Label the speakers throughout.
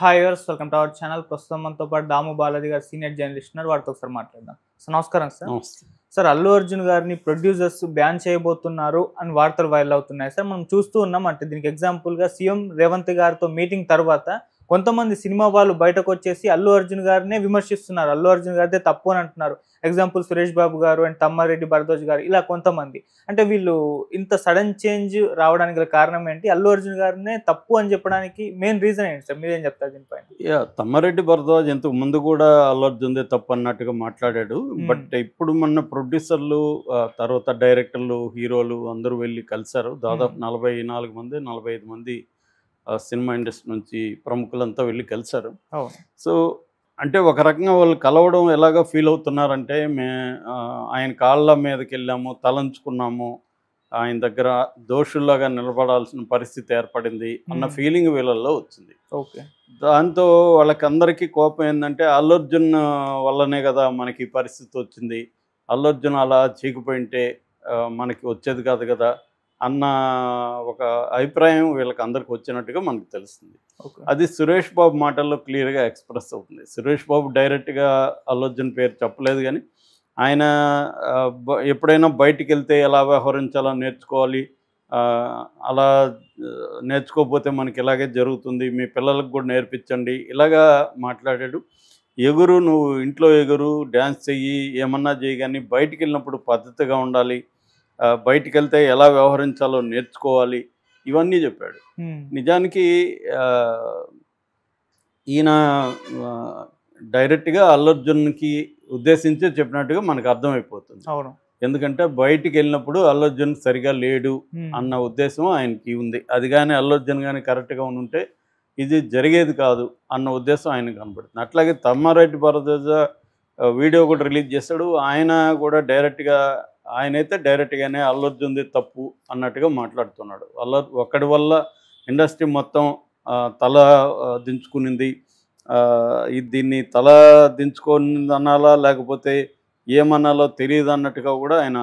Speaker 1: Hi viewers, welcome to our channel. ప్రస్తుతం మనతో పాటు దాము బాలాజీ గారు సీనియర్ జర్నలిస్ట్ ఉన్నారు. వారితో ఒకసారి మాట్లాడదాం. సో నమస్కారం సార్.
Speaker 2: నమస్తే.
Speaker 1: సార్, అల్లు అర్జున్ గారిని ప్రొడ్యూసర్స్ బ్యాన్ చేయబోతున్నారు అని వార్తలు వైరల్ అవుతున్నాయి సార్. మనం చూస్తూ ఉన్నాం. అంటే దీనికి ఎగ్జాంపుల్గా సీఎం రేవంత్ గారితో మీటింగ్ తర్వాత కొంతమంది సినిమా వాళ్ళు బయటకు వచ్చేసి అల్లు అర్జున్ గారినే విమర్శిస్తున్నారు. అల్లు అర్జున్ గారిదే తప్పు అని అంటున్నారు. ఎగ్జాంపుల్ సురేష్ బాబు గారు అండ్ తమ్మారెడ్డి భరద్వాజ్ గారు, ఇలా కొంతమంది. అంటే వీళ్ళు ఇంత సడన్ చేంజ్ రావడానికి గల కారణం ఏంటి? అల్లు అర్జున్ గారినే తప్పు అని చెప్పడానికి మెయిన్ రీజన్ ఏంటి సార్? మీరేం చెప్తారు దీనిపైన?
Speaker 2: తమ్మారెడ్డి భరద్వాజ్ ఇంతకు ముందు కూడా అల్లు అర్జున్దే తప్పు అన్నట్టుగా మాట్లాడాడు. బట్ ఇప్పుడు మొన్న ప్రొడ్యూసర్లు, తర్వాత డైరెక్టర్లు, హీరోలు అందరూ వెళ్ళి కలిశారు. దాదాపు 44 మంది 45 మంది సినిమా ఇండస్ట్రీ నుంచి ప్రముఖులంతా వెళ్ళి కలిశారు. సో అంటే ఒక రకంగా వాళ్ళు కలవడం ఎలాగో ఫీల్ అవుతున్నారంటే, ఆయన కాళ్ళ మీదకి వెళ్ళాము, తలంచుకున్నాము, ఆయన దగ్గర దోషుల్లాగా నిలబడాల్సిన పరిస్థితి ఏర్పడింది అన్న ఫీలింగ్ వీళ్ళల్లో వచ్చింది.
Speaker 1: ఓకే.
Speaker 2: దాంతో వాళ్ళకందరికీ కోపం ఏంటంటే, అల్లు అర్జున్ వల్లనే కదా మనకి ఈ పరిస్థితి వచ్చింది, అల్లు అర్జున్ అలా చీకిపోయింటే మనకి వచ్చేది కాదు కదా అన్న ఒక అభిప్రాయం వీళ్ళకి అందరికి వచ్చినట్టుగా మనకు తెలుస్తుంది. అది సురేష్ బాబు మాటల్లో క్లియర్గా ఎక్స్ప్రెస్ అవుతుంది. సురేష్ బాబు డైరెక్ట్గా అల్లు అర్జున్ పేరు చెప్పలేదు, కానీ ఆయన ఎప్పుడైనా బయటికి వెళ్తే ఎలా వ్యవహరించాలో నేర్చుకోవాలి, అలా నేర్చుకోకపోతే మనకి ఇలాగే జరుగుతుంది, మీ పిల్లలకు కూడా నేర్పించండి, ఇలాగా మాట్లాడాడు. ఎగురు, నువ్వు ఇంట్లో ఎగురు, డ్యాన్స్ చెయ్యి, ఏమన్నా చెయ్యి, కానీ బయటికి వెళ్ళినప్పుడు పద్ధతిగా ఉండాలి, బయటికి వెళ్తే ఎలా వ్యవహరించాలో నేర్చుకోవాలి, ఇవన్నీ చెప్పాడు. నిజానికి ఈయన డైరెక్ట్గా అల్లు అర్జున్కి ఉద్దేశించి చెప్పినట్టుగా మనకు అర్థమైపోతుంది. ఎందుకంటే బయటికి వెళ్ళినప్పుడు అల్లు అర్జున్ సరిగా లేడు అన్న ఉద్దేశం ఆయనకి ఉంది. అది కానీ అల్లు అర్జున్ కానీ కరెక్ట్గా ఉంటే ఇది జరిగేది కాదు అన్న ఉద్దేశం ఆయనకు కనబడుతుంది. అట్లాగే తమ్మారెడ్డి భరద్వాజ్ వీడియో కూడా రిలీజ్ చేశాడు. ఆయన కూడా ఆయనైతే డైరెక్ట్గానే అల్లు అర్జున్ది తప్పు అన్నట్టుగా మాట్లాడుతున్నాడు. ఒక్కడి వల్ల ఇండస్ట్రీ మొత్తం తల దించుకునింది, దీన్ని తల దించుకునింది అనాలా లేకపోతే ఏమనాలో తెలియదు అన్నట్టుగా కూడా ఆయన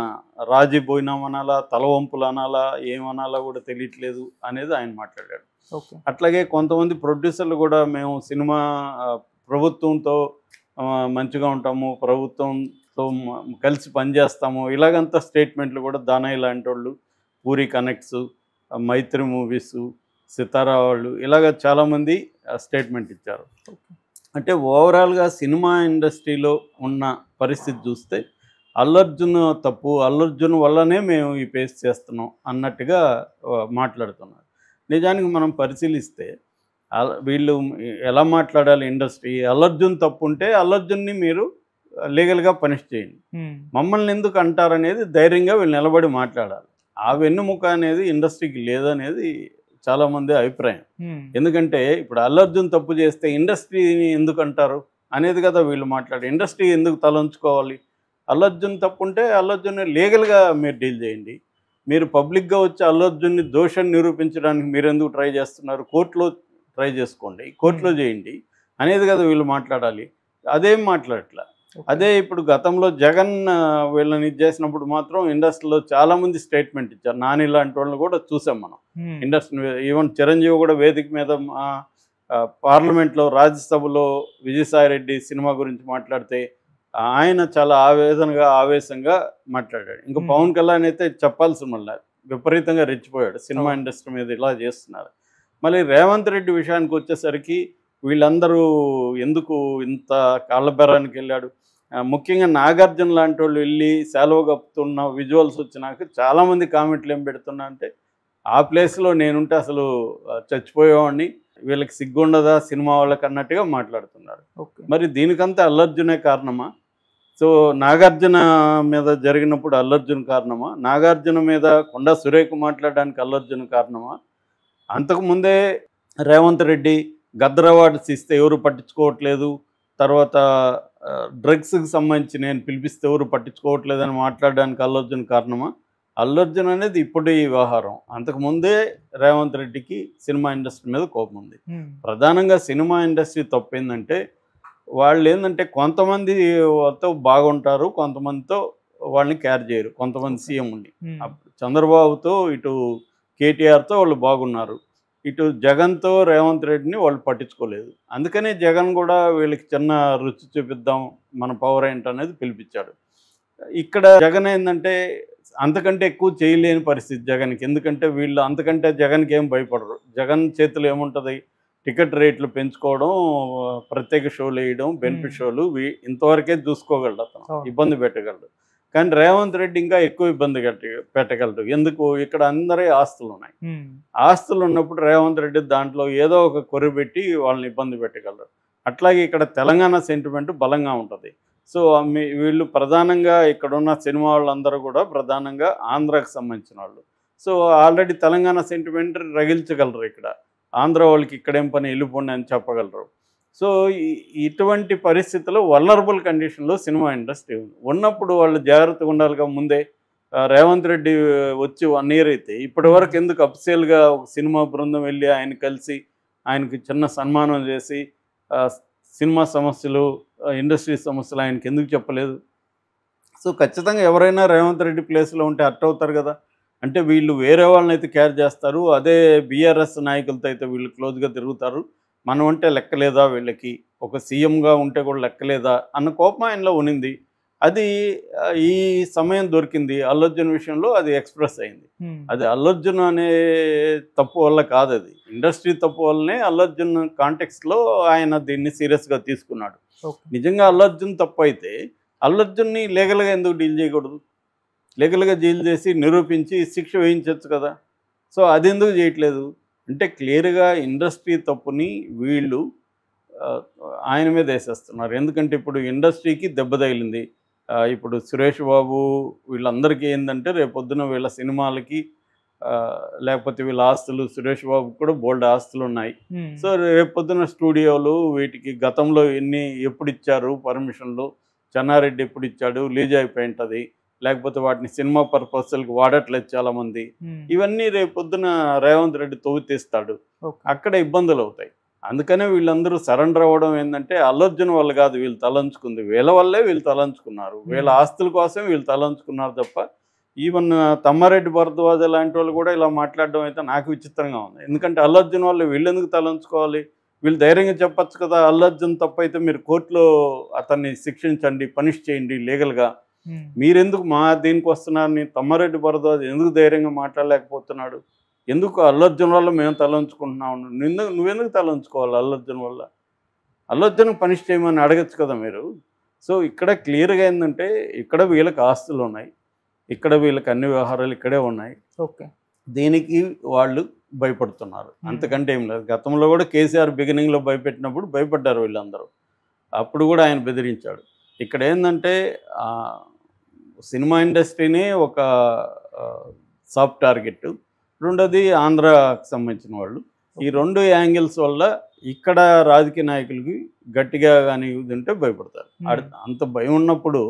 Speaker 2: రాజీపోయినాం అనాలా, తల వంపులు అనాలా, ఏమనాలా కూడా తెలియట్లేదు అనేది ఆయన మాట్లాడాడు. అట్లాగే కొంతమంది ప్రొడ్యూసర్లు కూడా మేము సినిమా ప్రభుత్వంతో మంచిగా ఉంటాము, ప్రభుత్వంతో కలిసి పనిచేస్తాము, ఇలాగంతా స్టేట్మెంట్లు కూడా దానయ్య లాంటి వాళ్ళు, పూరి కనెక్ట్స్, మైత్రి మూవీస్, సితారా వాళ్ళు, ఇలాగ చాలామంది స్టేట్మెంట్ ఇచ్చారు. అంటే ఓవరాల్గా సినిమా ఇండస్ట్రీలో ఉన్న పరిస్థితి చూస్తే అల్లు అర్జున్ తప్పు, అల్లు అర్జున్ వల్లనే మేము ఈ ఫేస్ చేస్తున్నాం అన్నట్టుగా మాట్లాడుతున్నారు. నిజానికి మనం పరిశీలిస్తే వీళ్ళు ఎలా మాట్లాడాలి, ఇండస్ట్రీ అల్లు అర్జున్ తప్పు ఉంటే అల్లు అర్జున్ని మీరు లీగల్గా పనిష్ చేయండి, మమ్మల్ని ఎందుకు అంటారనేది ధైర్యంగా వీళ్ళు నిలబడి మాట్లాడాలి. ఆ వెన్నుముక అనేది ఇండస్ట్రీకి లేదనేది చాలామంది అభిప్రాయం. ఎందుకంటే ఇప్పుడు అల్లు అర్జున్ తప్పు చేస్తే ఇండస్ట్రీని ఎందుకు అంటారు అనేది కదా వీళ్ళు మాట్లాడి, ఇండస్ట్రీ ఎందుకు తలంచుకోవాలి? అల్లు అర్జున్ తప్పు ఉంటే అల్లు అర్జున్ని లీగల్గా మీరు డీల్ చేయండి. మీరు పబ్లిక్గా వచ్చి అల్లు అర్జున్ని దోషాన్ని నిరూపించడానికి మీరు ఎందుకు ట్రై చేస్తున్నారు? కోర్టులో ట్రై చేసుకోండి, కోర్టులో చేయండి అనేది కదా వీళ్ళు మాట్లాడాలి. అదేం మాట్లాడట్లా. అదే ఇప్పుడు గతంలో జగన్ వీళ్ళని చేసినప్పుడు మాత్రం ఇండస్ట్రీలో చాలామంది స్టేట్మెంట్ ఇచ్చారు. నాని లాంటి వాళ్ళని కూడా చూసాం మనం ఇండస్ట్రీ. ఈవెన్ చిరంజీవి కూడా వేదిక మీద పార్లమెంట్లో, రాజ్యసభలో విజయసాయిరెడ్డి సినిమా గురించి మాట్లాడితే ఆయన చాలా ఆవేశంగా మాట్లాడాడు. ఇంకా పవన్ కళ్యాణ్ అయితే చెప్పాల్సిన మళ్ళీ విపరీతంగా రెచ్చిపోయాడు, సినిమా ఇండస్ట్రీ మీద ఇలా చేస్తున్నారు. మళ్ళీ రేవంత్ రెడ్డి విషయానికి వచ్చేసరికి వీళ్ళందరూ ఎందుకు ఇంత కాళ్ళబెరానికి వెళ్ళాడు, ముఖ్యంగా నాగార్జున లాంటి వాళ్ళు వెళ్ళి సెలవు కప్పుతున్న విజువల్స్ వచ్చినాక చాలామంది కామెంట్లు ఏం పెడుతున్నా అంటే, ఆ ప్లేస్లో నేనుంటే అసలు చచ్చిపోయేవాడిని, వీళ్ళకి సిగ్గుండదా సినిమా వాళ్ళకి అన్నట్టుగా మాట్లాడుతున్నారు. మరి దీనికంతా అల్లు అర్జునే కారణమా? సో నాగార్జున మీద జరిగినప్పుడు అల్లు అర్జున్ కారణమా? నాగార్జున మీద కొండా సురేఖ మాట్లాడడానికి అల్లు అర్జున్ కారణమా? అంతకుముందే రేవంత్ రెడ్డి గద్దర్ అవార్డ్స్ ఇస్తే ఎవరు పట్టించుకోవట్లేదు, తర్వాత డ్రగ్స్కి సంబంధించి నేను పిలిపిస్తే ఎవరు పట్టించుకోవట్లేదని మాట్లాడడానికి అల్లు అర్జున్ కారణమా? అల్లు అర్జున్ అనేది ఇప్పుడు ఈ వ్యవహారం. అంతకుముందే రేవంత్ రెడ్డికి సినిమా ఇండస్ట్రీ మీద కోపం ఉంది. ప్రధానంగా సినిమా ఇండస్ట్రీ తప్పేందంటే, వాళ్ళు ఏంటంటే కొంతమందితో బాగుంటారు, కొంతమందితో వాళ్ళని క్యార్ చేయరు. కొంతమంది సీఎం ఉండి చంద్రబాబుతో, ఇటు కేటీఆర్తో వాళ్ళు బాగున్నారు, ఇటు జగన్తో రేవంత్ రెడ్డిని వాళ్ళు పట్టించుకోలేదు. అందుకనే జగన్ కూడా వీళ్ళకి చిన్న రుచి చూపిద్దాం, మన పవర్ ఏంటనేది పిలిపించాడు. ఇక్కడ జగన్ ఏంటంటే అంతకంటే ఎక్కువ చేయలేని పరిస్థితి జగన్కి. ఎందుకంటే వీళ్ళు అంతకంటే జగన్కి ఏం భయపడరు. జగన్ చేతిలో ఏముంటుంది, టికెట్ రేట్లు పెంచుకోవడం, ప్రత్యేక షోలు వేయడం, బెనిఫిట్ షోలు, ఇంతవరకే చూసుకోగలడు అతను, ఇబ్బంది పెట్టగలడు. కానీ రేవంత్ రెడ్డి ఇంకా ఎక్కువ ఇబ్బంది పెట్టగలడు. ఎందుకు, ఇక్కడ అందరి ఆస్తులు ఉన్నాయి. ఆస్తులు ఉన్నప్పుడు రేవంత్ రెడ్డి దాంట్లో ఏదో ఒక కొర్రి పెట్టి వాళ్ళని ఇబ్బంది పెట్టగలరు. అట్లాగే ఇక్కడ తెలంగాణ సెంటిమెంట్ బలంగా ఉంటుంది. సో వీళ్ళు ప్రధానంగా ఇక్కడున్న సినిమా వాళ్ళందరూ కూడా ప్రధానంగా ఆంధ్రాకి సంబంధించిన వాళ్ళు. సో ఆల్రెడీ తెలంగాణ సెంటిమెంట్ రగిల్చగలరు. ఇక్కడ ఆంధ్ర వాళ్ళకి ఇక్కడేం పని, వెళ్ళిపోండి అని చెప్పగలరు. సో ఇటువంటి పరిస్థితుల్లో వల్నరబుల్ కండిషన్లో సినిమా ఇండస్ట్రీ ఉన్నప్పుడు వాళ్ళు జాగ్రత్తగా ఉండాలిగా. ముందే రేవంత్ రెడ్డి వచ్చి 1 year అయితే ఇప్పటి వరకు ఎందుకు అఫీషియల్గా ఒక సినిమా బృందం వెళ్ళి ఆయన కలిసి ఆయనకి చిన్న సన్మానం చేసి సినిమా సమస్యలు, ఇండస్ట్రీ సమస్యలు ఆయనకి ఎందుకు చెప్పలేదు? సో ఖచ్చితంగా ఎవరైనా రేవంత్ రెడ్డి ప్లేస్లో ఉంటే అట్ అవుతారు కదా. అంటే వీళ్ళు వేరే వాళ్ళని అయితే కేర్ చేస్తారు, అదే బీఆర్ఎస్ నాయకులతో అయితే వీళ్ళు క్లోజ్గా తిరుగుతారు. మనం అంటే లెక్కలేదా, వీళ్ళకి ఒక సీఎంగా ఉంటే కూడా లెక్కలేదా అన్న కోపం ఆయనలో ఉనింది. అది ఈ సమయం దొరికింది. అల్లు అర్జున్ విషయంలో అది ఎక్స్ప్రెస్ అయింది. అది అల్లు అర్జున్ అనే తప్పు వల్ల కాదు, అది ఇండస్ట్రీ తప్పు వల్లనే అల్లు అర్జున్ కాంటెక్స్ట్లో ఆయన దీన్ని సీరియస్గా తీసుకున్నాడు. నిజంగా అల్లు అర్జున్ తప్పు అయితే అల్లు అర్జున్ని లీగల్గా ఎందుకు డీల్ చేయకూడదు? లీగల్గా డీల్ చేసి నిరూపించి శిక్ష వేయించవచ్చు కదా. సో అది ఎందుకు చేయట్లేదు అంటే క్లియర్గా ఇండస్ట్రీ తప్పుని వీళ్ళు ఆయన మీద వేసేస్తున్నారు. ఎందుకంటే ఇప్పుడు ఇండస్ట్రీకి దెబ్బ తగిలింది. ఇప్పుడు సురేష్ బాబు వీళ్ళందరికీ ఏంటంటే రేపొద్దున వీళ్ళ సినిమాలకి లేకపోతే వీళ్ళ ఆస్తులు, సురేష్ బాబుకి కూడా బోల్డ్ ఆస్తులు ఉన్నాయి. సో రేపొద్దున స్టూడియోలు వీటికి గతంలో ఎప్పుడు ఇచ్చారు పర్మిషన్లు, చెన్నారెడ్డి ఎప్పుడు ఇచ్చాడు, లీజ్ అయిపోయి ఉంటుంది, లేకపోతే వాటిని సినిమా పర్పస్లకు వాడట్లేదు చాలామంది. ఇవన్నీ రేపొద్దున రేవంత్ రెడ్డి తవ్వి తీస్తాడు, అక్కడ ఇబ్బందులు అవుతాయి. అందుకనే వీళ్ళందరూ సరెండర్ అవ్వడం ఏంటంటే అల్లు అర్జున్ వల్ల కాదు వీళ్ళు తలంచుకుంది, వీళ్ళ వల్లే వీళ్ళు తలంచుకున్నారు, వీళ్ళ ఆస్తుల కోసం వీళ్ళు తలంచుకున్నారు తప్ప. ఈవెన్ తమ్మారెడ్డి భరద్వాజ లాంటి వాళ్ళు కూడా ఇలా మాట్లాడడం అయితే నాకు విచిత్రంగా ఉంది. ఎందుకంటే అల్లు అర్జున్ వాళ్ళు వీళ్ళు ఎందుకు తలంచుకోవాలి? వీళ్ళు ధైర్యంగా చెప్పచ్చు కదా, అల్లు అర్జున్ తప్పు అయితే మీరు కోర్టులో అతన్ని శిక్షించండి, పనిష్ చేయండి లీగల్గా, మీరెందుకు మా దీనికి వస్తున్నారని తమ్మారెడ్డి భరద్వాజ ఎందుకు ధైర్యంగా మాట్లాడలేకపోతున్నాడు? ఎందుకు అల్లు అర్జున్ వల్ల మేము తలంచుకుంటున్నాము, నువ్వెందుకు తలంచుకోవాలి? అల్లు అర్జున్ వల్ల అల్లు అర్జున్ పనిష్ చేయమని అడగచ్చు కదా మీరు. సో ఇక్కడ క్లియర్గా ఏంటంటే ఇక్కడ వీళ్ళకి ఆస్తులు ఉన్నాయి, ఇక్కడ వీళ్ళకి అన్ని వ్యవహారాలు ఇక్కడే ఉన్నాయి. దీనికి వాళ్ళు భయపడుతున్నారు, అంతకంటే ఏం లేదు. గతంలో కూడా కేసీఆర్ బిగినింగ్లో భయపెట్టినప్పుడు భయపడ్డారు వీళ్ళందరూ, అప్పుడు కూడా ఆయన బెదిరించాడు. ఇక్కడ ఏంటంటే సినిమా ఇండస్ట్రీనే ఒక సాఫ్ట్ టార్గెట్, రెండోది ఆంధ్రాకి సంబంధించిన వాళ్ళు. ఈ 2 యాంగిల్స్ వల్ల ఇక్కడ రాజకీయ నాయకులకి గట్టిగా కానీ ఉంటే భయపడతారు. అంత భయం ఉన్నప్పుడు